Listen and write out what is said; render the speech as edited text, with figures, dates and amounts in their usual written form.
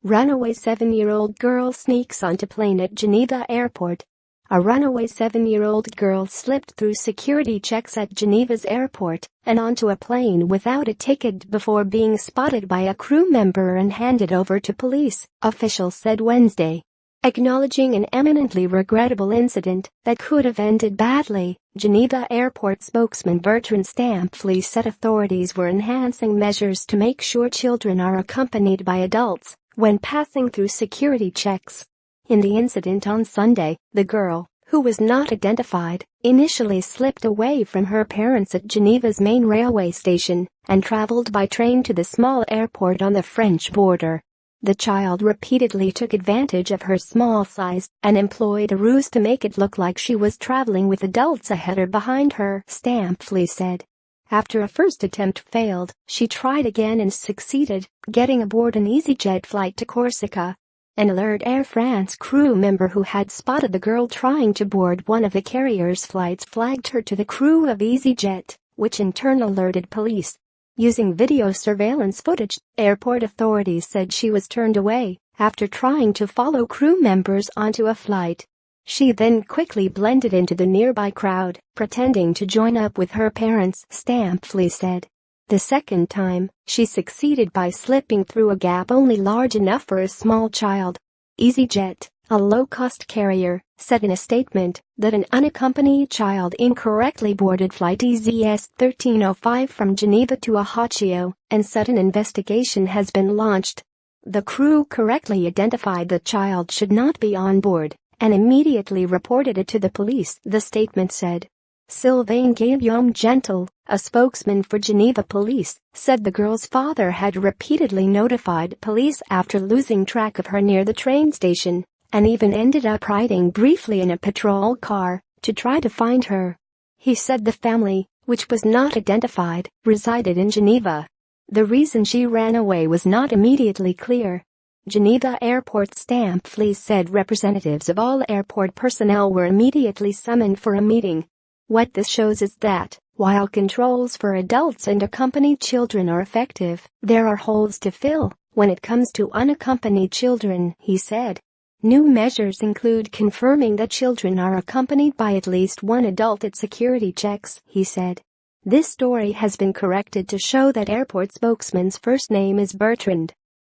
Runaway 7-year-old girl sneaks onto plane at Geneva airport. A runaway 7-year-old girl slipped through security checks at Geneva's airport and onto a plane without a ticket before being spotted by a crew member and handed over to police, officials said Wednesday. Acknowledging an eminently regrettable incident that could have ended badly, Geneva Airport spokesman Bertrand Stamfli said authorities were enhancing measures to make sure children are accompanied by adults when passing through security checks. In the incident on Sunday, the girl, who was not identified, initially slipped away from her parents at Geneva's main railway station and traveled by train to the small airport on the French border. The child repeatedly took advantage of her small size and employed a ruse to make it look like she was traveling with adults ahead or behind her, Stamfli said. After a first attempt failed, she tried again and succeeded, getting aboard an EasyJet flight to Corsica. An alert Air France crew member who had spotted the girl trying to board one of the carrier's flights flagged her to the crew of EasyJet, which in turn alerted police. Using video surveillance footage, airport authorities said she was turned away after trying to follow crew members onto a flight. She then quickly blended into the nearby crowd, pretending to join up with her parents, Stamfli said. The second time, she succeeded by slipping through a gap only large enough for a small child. EasyJet, a low-cost carrier, said in a statement that an unaccompanied child incorrectly boarded flight EZS 1305 from Geneva to Ajaccio and said an investigation has been launched. The crew correctly identified the child should not be on board and immediately reported it to the police, the statement said. Sylvain Guillaume-Gentil, a spokesman for Geneva police, said the girl's father had repeatedly notified police after losing track of her near the train station and even ended up riding briefly in a patrol car to try to find her. He said the family, which was not identified, resided in Geneva. The reason she ran away was not immediately clear. Geneva Airport Stamfli said representatives of all airport personnel were immediately summoned for a meeting. What this shows is that, while controls for adults and accompanied children are effective, there are holes to fill when it comes to unaccompanied children, he said. New measures include confirming that children are accompanied by at least one adult at security checks, he said. This story has been corrected to show that airport spokesman's first name is Bertrand.